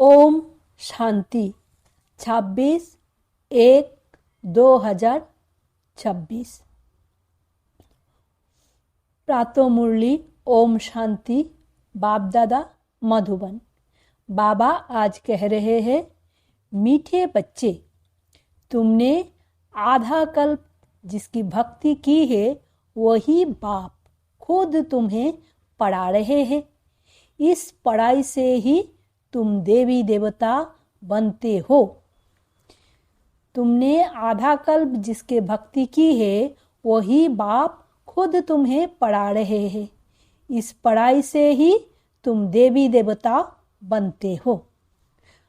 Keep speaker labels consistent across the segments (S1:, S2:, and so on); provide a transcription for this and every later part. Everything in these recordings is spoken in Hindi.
S1: ओम शांति 26/1/2026। प्रातः मुरली ओम शांति बाप दादा मधुबन। बाबा आज कह रहे हैं, मीठे बच्चे, तुमने आधा कल्प जिसकी भक्ति की है वही बाप खुद तुम्हें पढ़ा रहे हैं। इस पढ़ाई से ही तुम देवी देवता बनते हो। तुमने आधा कल्प जिसके भक्ति की है वही बाप खुद तुम्हें पढ़ा रहे हैं। इस पढ़ाई से ही तुम देवी देवता बनते हो।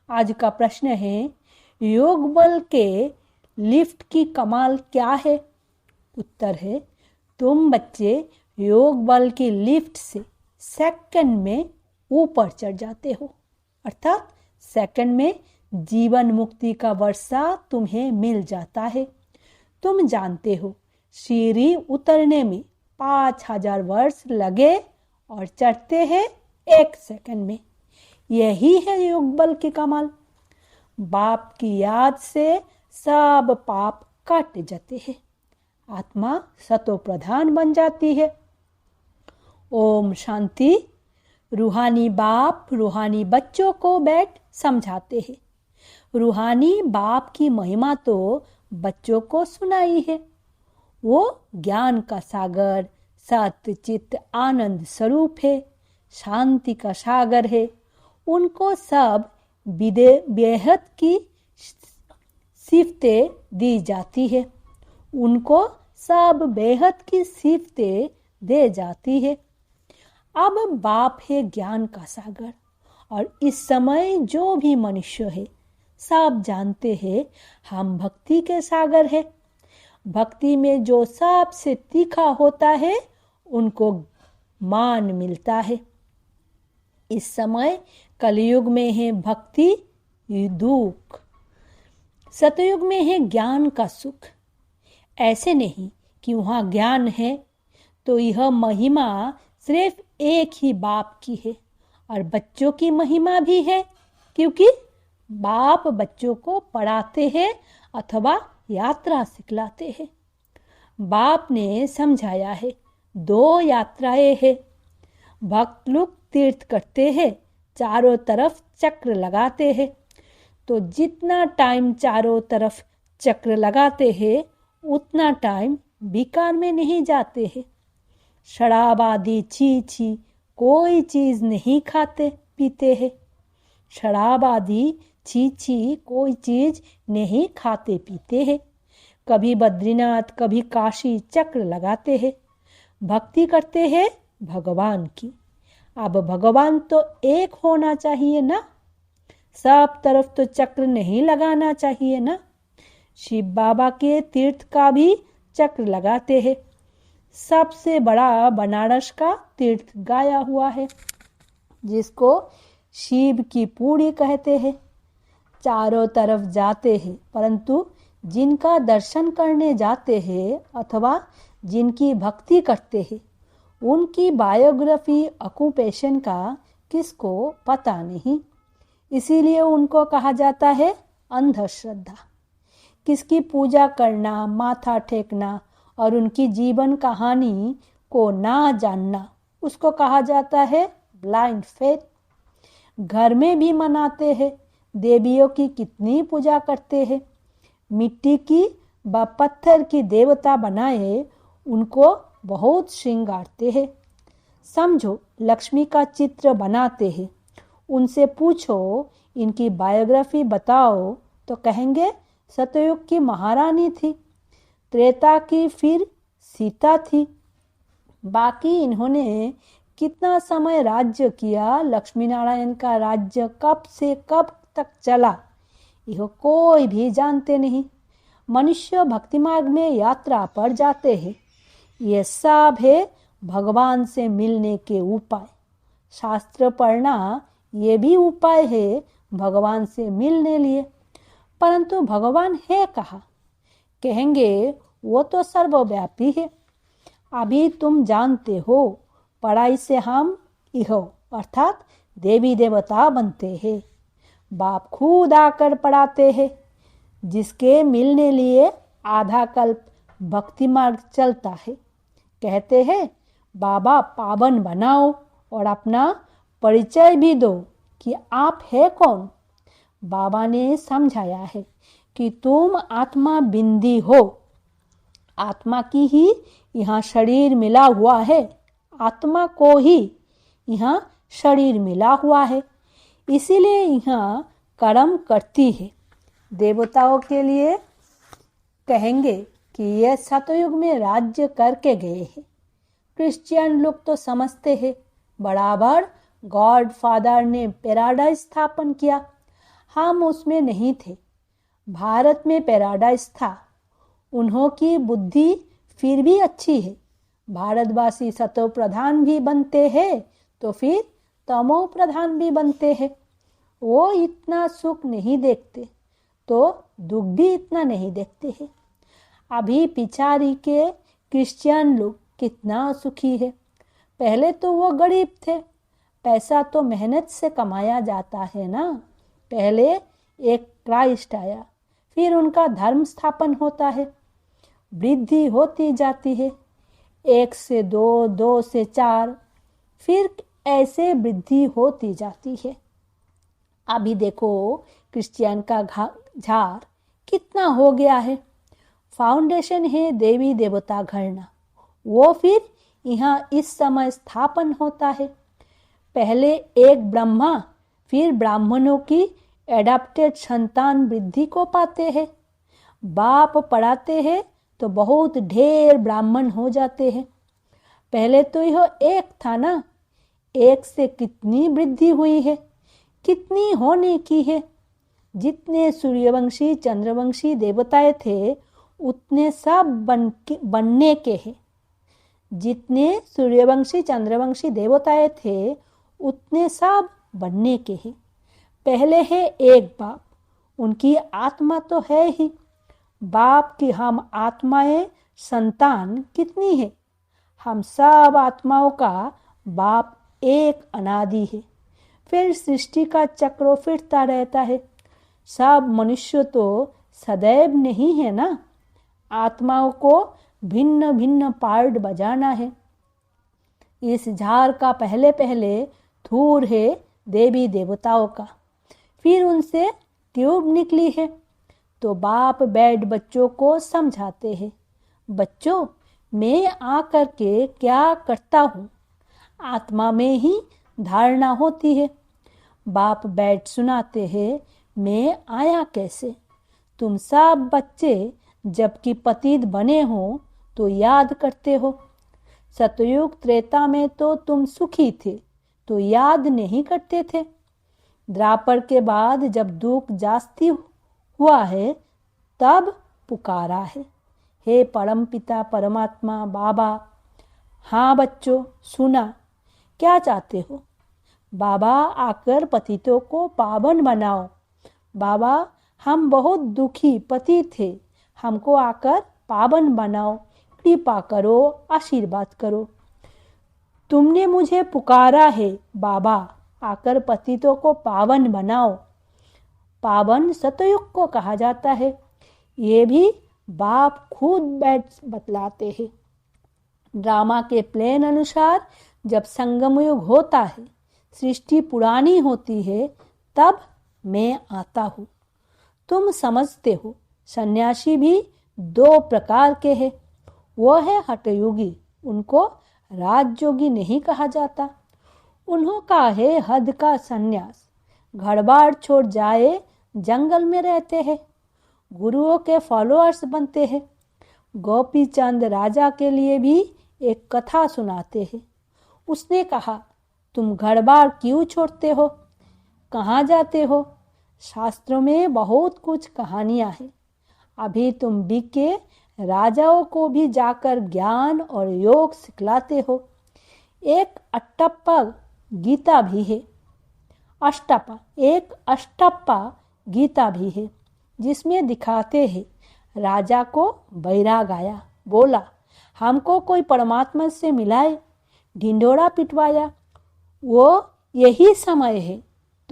S1: आज का प्रश्न है, योग बल के लिफ्ट की कमाल क्या है? उत्तर है, तुम बच्चे योग बल की लिफ्ट से सेकंड में ऊपर चढ़ जाते हो, अर्थात सेकंड में जीवन मुक्ति का वर्षा तुम्हें मिल जाता है। तुम जानते हो, सीढ़ी उतरने में 5000 वर्ष लगे और चढ़ते हैं 1 सेकंड में। यही है योग बल की कमाल। बाप की याद से सब पाप कट जाते हैं, आत्मा सतो प्रधान बन जाती है। ओम शांति। रूहानी बाप रूहानी बच्चों को बैठ समझाते हैं। रूहानी बाप की महिमा तो बच्चों को सुनाई है। वो ज्ञान का सागर, सत्य चित्त आनंद स्वरूप है, शांति का सागर है। उनको सब बेहद की सिफतें दी जाती है। उनको सब बेहद की सिफतें दे जाती है। अब बाप है ज्ञान का सागर, और इस समय जो भी मनुष्य है सब जानते हैं हम भक्ति के सागर है। भक्ति में जो सबसे तीखा होता है उनको मान मिलता है। इस समय कलयुग में है भक्ति दुख, सतयुग में है ज्ञान का सुख। ऐसे नहीं कि वहाँ ज्ञान है तो यह महिमा सिर्फ एक ही बाप की है, और बच्चों की महिमा भी है, क्योंकि बाप बच्चों को पढ़ाते हैं अथवा यात्रा सिखलाते हैं। बाप ने समझाया है 2 यात्राएं हैं। भक्त लोग तीर्थ करते हैं, चारों तरफ चक्र लगाते हैं। तो जितना टाइम चारों तरफ चक्र लगाते हैं उतना टाइम बेकार में नहीं जाते हैं। शराब आदि छी कोई चीज नहीं खाते पीते हैं। शराब आदि छी कोई चीज नहीं खाते पीते हैं। कभी बद्रीनाथ कभी काशी चक्र लगाते हैं। भक्ति करते हैं भगवान की। अब भगवान तो एक होना चाहिए ना, सब तरफ तो चक्र नहीं लगाना चाहिए ना। शिव बाबा के तीर्थ का भी चक्र लगाते हैं। सबसे बड़ा बनारस का तीर्थ गाया हुआ है, जिसको शिव की पूरी कहते हैं। चारों तरफ जाते हैं, परंतु जिनका दर्शन करने जाते हैं अथवा जिनकी भक्ति करते हैं उनकी बायोग्राफी ऑक्यूपेशन का किसको पता नहीं। इसीलिए उनको कहा जाता है अंधश्रद्धा। किसकी पूजा करना, माथा टेकना और उनकी जीवन कहानी को ना जानना, उसको कहा जाता है ब्लाइंड फेथ। घर में भी मनाते हैं, देवियों की कितनी पूजा करते हैं। मिट्टी की व पत्थर की देवता बनाए उनको बहुत श्रृंगारते हैं। समझो लक्ष्मी का चित्र बनाते हैं, उनसे पूछो इनकी बायोग्राफी बताओ तो कहेंगे सतयुग की महारानी थी, त्रेता की फिर सीता थी। बाकी इन्होंने कितना समय राज्य किया, लक्ष्मी नारायण का राज्य कब से कब तक चला, यह कोई भी जानते नहीं। मनुष्य भक्ति मार्ग में यात्रा पर जाते हैं। यह सब है भगवान से मिलने के उपाय। शास्त्र पढ़ना ये भी उपाय है भगवान से मिलने लिए। परंतु भगवान है कहाँ? कहेंगे वो तो सर्वव्यापी है। अभी तुम जानते हो पढ़ाई से हम इहो अर्थात देवी देवता बनते हैं। बाप खुद आकर पढ़ाते हैं, जिसके मिलने लिए आधा कल्प भक्ति मार्ग चलता है। कहते हैं बाबा पावन बनाओ और अपना परिचय भी दो कि आप है कौन। बाबा ने समझाया है कि तुम आत्मा बिंदी हो, आत्मा की ही यहाँ शरीर मिला हुआ है, आत्मा को ही यहाँ शरीर मिला हुआ है, इसीलिए यहाँ कर्म करती है। देवताओं के लिए कहेंगे कि यह सतयुग में राज्य करके गए हैं। क्रिश्चियन लोग तो समझते हैं बराबर गॉड फादर ने पैराडाइज स्थापन किया, हम उसमें नहीं थे। भारत में पैराडाइज था, उन्हों की बुद्धि फिर भी अच्छी है। भारतवासी सतो प्रधान भी बनते हैं तो फिर तमो प्रधान भी बनते हैं। वो इतना सुख नहीं देखते तो दुख भी इतना नहीं देखते हैं। अभी पिछाड़ी के क्रिश्चियन लोग कितना सुखी है। पहले तो वो गरीब थे, पैसा तो मेहनत से कमाया जाता है ना। पहले एक क्राइस्ट आया, फिर उनका धर्म स्थापन होता है, वृद्धि होती जाती है, 1 से 2, 2 से 4, फिर ऐसे वृद्धि होती जाती है। अभी देखो क्रिश्चियन का झार कितना हो गया है। फाउंडेशन है देवी देवता घरना, वो फिर यहाँ इस समय स्थापन होता है। पहले एक ब्रह्मा फिर ब्राह्मणों की एडाप्टेड संतान वृद्धि को पाते हैं। बाप पढ़ाते हैं तो बहुत ढेर ब्राह्मण हो जाते हैं। पहले तो यह एक था ना, एक से कितनी वृद्धि हुई है, कितनी होने की है। जितने सूर्यवंशी चंद्रवंशी देवताएं थे उतने सब बनने के हैं। जितने सूर्यवंशी चंद्रवंशी देवताएं थे उतने सब बनने के हैं। पहले है एक बाप, उनकी आत्मा तो है ही। बाप की हम आत्माएं संतान कितनी है। हम सब आत्माओं का बाप एक अनादि है। फिर सृष्टि का चक्र फिरता रहता है। सब मनुष्य तो सदैव नहीं है ना। आत्माओं को भिन्न भिन्न पार्ट बजाना है। इस झार का पहले पहले धूर है देवी देवताओं का, फिर उनसे ट्यूब निकली है। तो बाप बैठ बच्चों को समझाते हैं, बच्चों मैं आकर के क्या करता हूँ। आत्मा में ही धारणा होती है। बाप बैठ सुनाते हैं, मैं आया कैसे। तुम सब बच्चे जबकि पतित बने हो तो याद करते हो। सतयुग त्रेता में तो तुम सुखी थे तो याद नहीं करते थे। द्वापर के बाद जब दुख जास्ती हुआ है तब पुकारा है, हे परमपिता परमात्मा बाबा। हाँ बच्चों सुना, क्या चाहते हो। बाबा आकर पतितों को पावन बनाओ। बाबा हम बहुत दुखी पति थे, हमको आकर पावन बनाओ, कृपा करो, आशीर्वाद करो। तुमने मुझे पुकारा है बाबा, आकर पतितों को पावन बनाओ। पावन सतयुग को कहा जाता है। ये भी बाप खुद बैठ बतलाते हैं। ड्रामा के प्लान अनुसार जब संगम युग होता है, सृष्टि पुरानी होती है, तब मैं आता हूँ। तुम समझते हो सन्यासी भी 2 प्रकार के हैं। वो है हठयोगी, उनको राजयोगी नहीं कहा जाता। उन्हों का है हद का सन्यास, घर बार छोड़ जाए जंगल में रहते हैं, गुरुओं के फॉलोअर्स बनते हैं। गोपी चंद राजा के लिए भी एक कथा सुनाते हैं। उसने कहा, तुम घर बार क्यों छोड़ते हो, कहाँ जाते हो। शास्त्रों में बहुत कुछ कहानियां हैं। अभी तुम बीके राजाओं को भी जाकर ज्ञान और योग सिखलाते हो। एक अष्टप्पा गीता भी है, एक अष्टप्पा गीता भी है, जिसमें दिखाते हैं राजा को बैराग आया, बोला हमको कोई परमात्मा से मिलाए, ढिंढोरा पिटवाया। वो यही समय है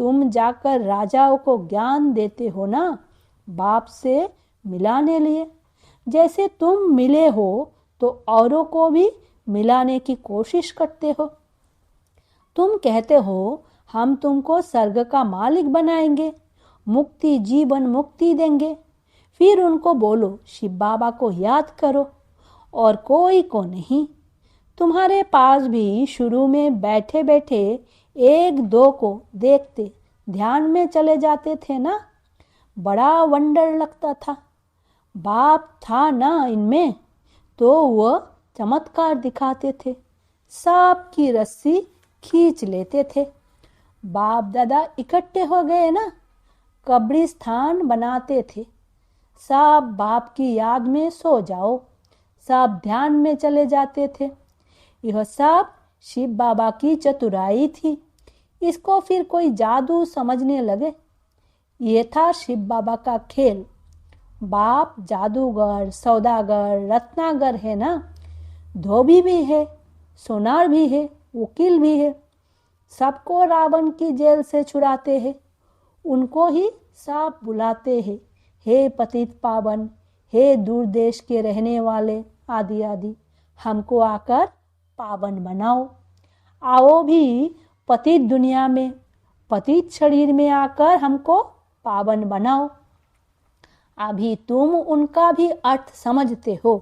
S1: तुम जाकर राजाओं को ज्ञान देते हो ना, बाप से मिलाने लिए। जैसे तुम मिले हो तो औरों को भी मिलाने की कोशिश करते हो। तुम कहते हो हम तुमको स्वर्ग का मालिक बनाएंगे, मुक्ति जीवन मुक्ति देंगे। फिर उनको बोलो शिव बाबा को याद करो और कोई को नहीं। तुम्हारे पास भी शुरू में बैठे बैठे एक दो को देखते ध्यान में चले जाते थे ना, बड़ा वंडर लगता था। बाप था ना इनमें, तो वह चमत्कार दिखाते थे, सांप की रस्सी खींच लेते थे। बाप दादा इकट्ठे हो गए ना, कब्रिस्तान बनाते थे। सब बाप की याद में सो जाओ, सब ध्यान में चले जाते थे। यह सब शिव बाबा की चतुराई थी। इसको फिर कोई जादू समझने लगे। ये था शिव बाबा का खेल। बाप जादूगर, सौदागर, रत्नागर है ना, धोबी भी है, सोनार भी है, वकील भी है। सबको रावण की जेल से छुड़ाते हैं। उनको ही सब बुलाते हैं, हे पतित पावन, हे दूर देश के रहने वाले, आदि आदि, हमको आकर पावन बनाओ। आओ भी पतित दुनिया में, पतित शरीर में आकर हमको पावन बनाओ। अभी तुम उनका भी अर्थ समझते हो।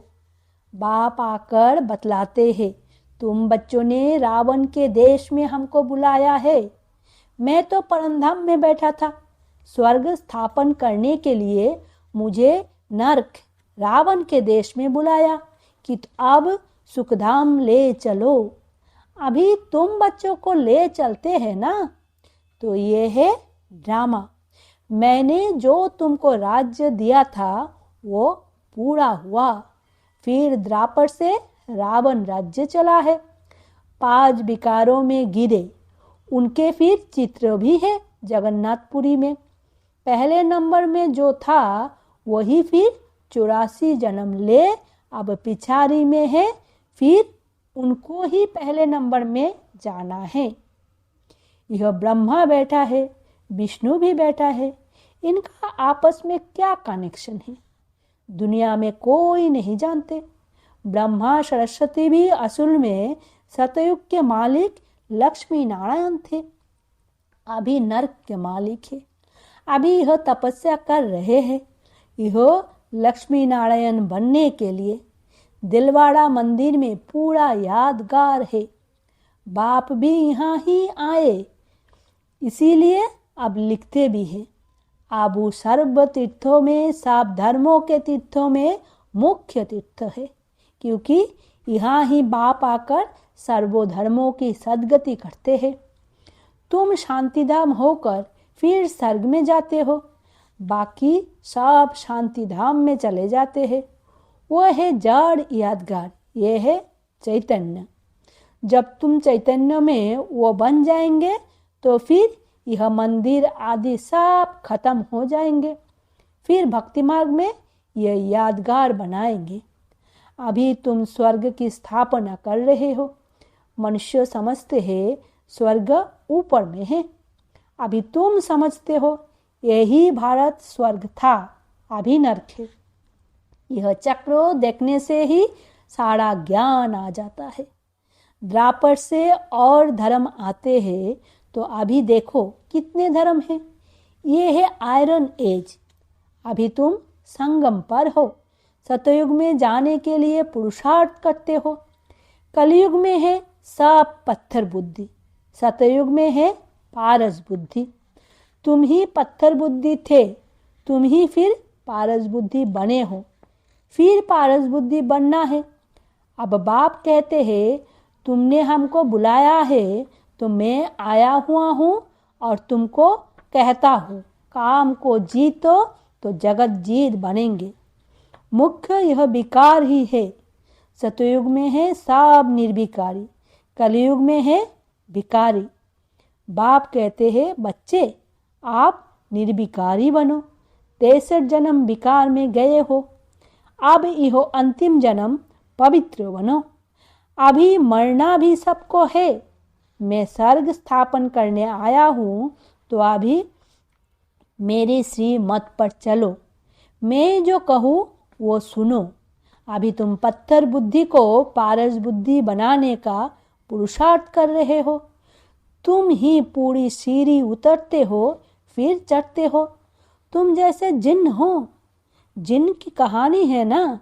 S1: बाप आकर बतलाते हैं, तुम बच्चों ने रावण के देश में हमको बुलाया है। मैं तो परमधाम में बैठा था। स्वर्ग स्थापन करने के लिए मुझे नरक रावण के देश में बुलाया कि अब सुखधाम ले चलो। अभी तुम बच्चों को ले चलते हैं ना, तो ये है ड्रामा। मैंने जो तुमको राज्य दिया था वो पूरा हुआ। फिर द्वापर से रावण राज्य चला है। 5 विकारों में गिरे, उनके फिर चित्र भी है जगन्नाथपुरी में। पहले नंबर में जो था वही फिर 84 जन्म ले अब पिछाड़ी में है, फिर उनको ही पहले नंबर में जाना है। यह ब्रह्मा बैठा है, विष्णु भी बैठा है। इनका आपस में क्या कनेक्शन है दुनिया में कोई नहीं जानते। ब्रह्मा सरस्वती भी असल में सतयुग के मालिक लक्ष्मी नारायण थे, अभी नरक के मालिक है। अभी यह तपस्या कर रहे हैं, यह लक्ष्मी नारायण बनने के लिए। दिलवाड़ा मंदिर में पूरा यादगार है। बाप भी यहाँ ही आए, इसीलिए अब लिखते भी हैं। आबू सर्व तीर्थों में, सब धर्मों के तीर्थों में मुख्य तीर्थ है, क्योंकि यहाँ ही बाप आकर सर्वधर्मों की सद्गति करते हैं। तुम शांतिधाम होकर फिर स्वर्ग में जाते हो, बाकी सब शांतिधाम में चले जाते हैं। वह है जड़ यादगार, ये है चैतन्य। जब तुम चैतन्य में वो बन जाएंगे तो फिर यह मंदिर आदि सब खत्म हो जाएंगे। फिर भक्ति मार्ग में यह यादगार बनाएंगे। अभी तुम स्वर्ग की स्थापना कर रहे हो। मनुष्य समझते हैं स्वर्ग ऊपर में है, अभी तुम समझते हो यही भारत स्वर्ग था, अभी नरक है। यह चक्र देखने से ही सारा ज्ञान आ जाता है। द्वापर से और धर्म आते हैं तो अभी देखो कितने धर्म हैं। ये है आयरन एज, अभी तुम संगम पर हो। सतयुग में जाने के लिए पुरुषार्थ करते हो। कलयुग में है सब पत्थर बुद्धि, सतयुग में है पारस बुद्धि। तुम ही पत्थर बुद्धि थे, तुम ही फिर पारस बुद्धि बने हो। फिर पारस बुद्धि बनना है। अब बाप कहते हैं तुमने हमको बुलाया है तो मैं आया हुआ हूँ और तुमको कहता हूँ काम को जीतो तो जगत जीत बनेंगे। मुख्य यह विकार ही है। सतयुग में है सब निर्विकारी, कलयुग में है विकारी। बाप कहते हैं बच्चे आप निर्विकारी बनो। 63 जन्म विकार में गए हो, अब यह अंतिम जन्म पवित्र बनो। अभी मरना भी सबको है। मैं स्वर्ग स्थापन करने आया हूँ तो अभी मेरी श्री मत पर चलो, मैं जो कहूँ वो सुनो। अभी तुम पत्थर बुद्धि को पारस बुद्धि बनाने का पुरुषार्थ कर रहे हो। तुम ही पूरी सीढ़ी उतरते हो फिर चढ़ते हो। तुम जैसे जिन्न हो। जिन्न की कहानी है ना।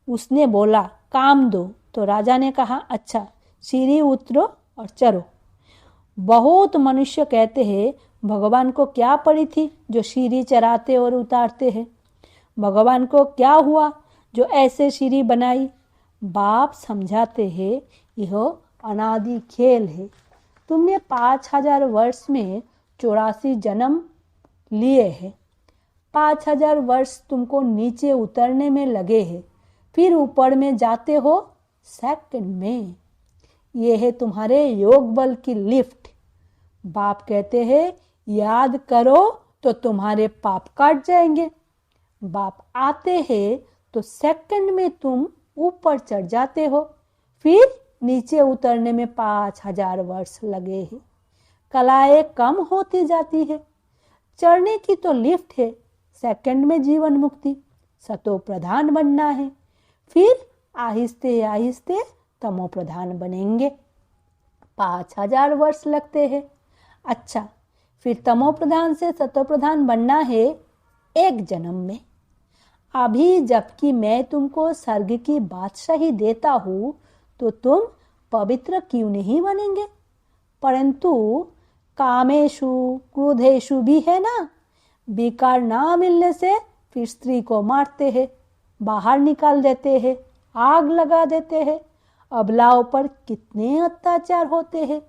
S1: उसने बोला काम दो, तो राजा ने कहा अच्छा सीढ़ी उतरो और चढ़ो। बहुत मनुष्य कहते हैं भगवान को क्या पड़ी थी जो सीढ़ी चढ़ाते और उतारते हैं। भगवान को क्या हुआ जो ऐसे सीढ़ी बनाई। बाप समझाते हैं यह अनादि खेल है। तुमने 5000 वर्ष में 84 जन्म लिए हैं। 5000 वर्ष तुमको नीचे उतरने में लगे हैं, फिर ऊपर में जाते हो सेकंड में। यह है तुम्हारे योग बल की लिफ्ट। बाप कहते हैं याद करो तो तुम्हारे पाप काट जाएंगे। बाप आते हैं तो सेकंड में तुम ऊपर चढ़ जाते हो, फिर नीचे उतरने में 5000 वर्ष लगे हैं। कलाएं कम होती जाती है। चढ़ने की तो लिफ्ट है, सेकंड में जीवन मुक्ति। सतो प्रधान बनना है, फिर आहिस्ते आहिस्ते तमो प्रधान बनेंगे। 5000 वर्ष लगते हैं। अच्छा, फिर तमो प्रधान से सतो प्रधान बनना है एक जन्म में। अभी जबकि मैं तुमको स्वर्ग की बादशाही देता हूँ तो तुम पवित्र क्यों नहीं बनेंगे। परंतु कामेशु क्रोधेशु भी है ना। बेकार ना मिलने से फिर स्त्री को मारते हैं, बाहर निकाल देते हैं, आग लगा देते हैं। अबलाओं पर कितने अत्याचार होते हैं।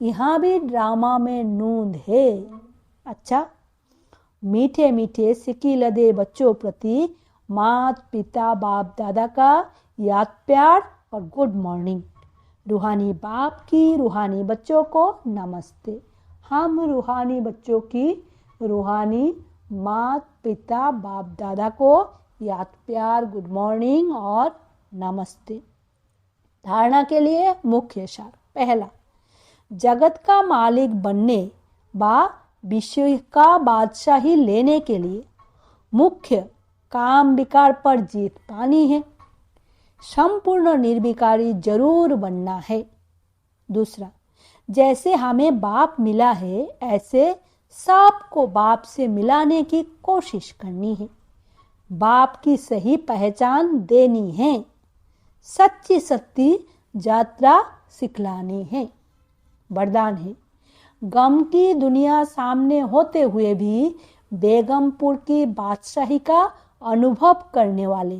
S1: यहाँ भी ड्रामा में नूंद है। अच्छा, मीठे मीठे सिक्की लदे बच्चों प्रति माता पिता बाप दादा का याद प्यार और गुड मॉर्निंग। रूहानी बाप की रूहानी बच्चों को नमस्ते। हम रूहानी बच्चों की रूहानी माता पिता बाप दादा को याद प्यार गुड मॉर्निंग और नमस्ते। धारणा के लिए मुख्य सार। पहला, जगत का मालिक बनने व विश्व का बादशाही लेने के लिए मुख्य काम विकार पर जीत पानी है। संपूर्ण निर्विकारी जरूर बनना है। दूसरा, जैसे हमें बाप मिला है ऐसे सबको बाप से मिलाने की कोशिश करनी है। बाप की सही पहचान देनी है। सच्ची सत्य यात्रा सिखलानी है। वरदान है, गम की दुनिया सामने होते हुए भी बेगमपुर की बादशाही का अनुभव करने वाले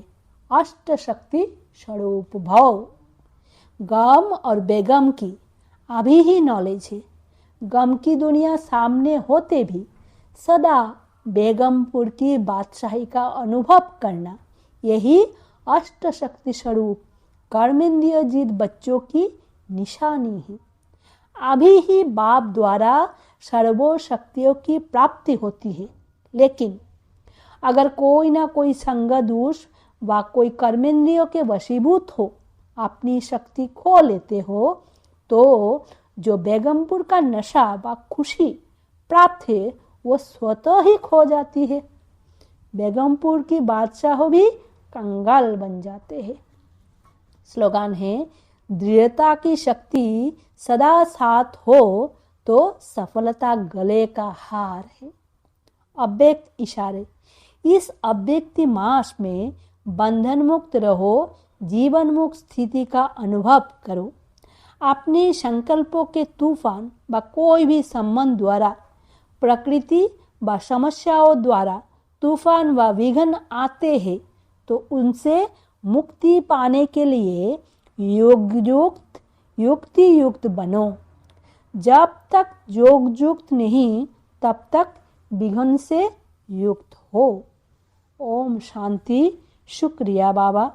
S1: अष्ट शक्ति स्वरूप भव। गम और बेगम की अभी ही नॉलेज है। गम की दुनिया सामने होते भी सदा बेगमपुर की बादशाही का अनुभव करना, यही अष्ट शक्ति स्वरूप कर्मेंद्रिय जीत बच्चों की निशानी है। अभी ही बाप द्वारा सर्वो शक्तियों की प्राप्ति होती है। लेकिन अगर कोई ना कोई संग दोष व कोई कर्मेंद्रियों के वशीभूत हो, अपनी शक्ति खो लेते हो, तो जो बेगमपुर का नशा व खुशी प्राप्त है वो स्वतः ही खो जाती है। बेगमपुर की बादशाह भी कंगाल बन जाते हैं। स्लोगन है, दृढ़ता की शक्ति सदा साथ हो तो सफलता गले का हार है। अव्यक्त इशारे। इस अव्यक्ति मास में बंधन मुक्त रहो, जीवन मुक्त स्थिति का अनुभव करो। अपने संकल्पों के तूफान व कोई भी संबंध द्वारा, प्रकृति व समस्याओं द्वारा तूफान व विघ्न आते हैं तो उनसे मुक्ति पाने के लिए युक्ति युक्त बनो। जब तक योग युक्त नहीं तब तक विघ्न से युक्त हो। ओम शांति। शुक्रिया बाबा।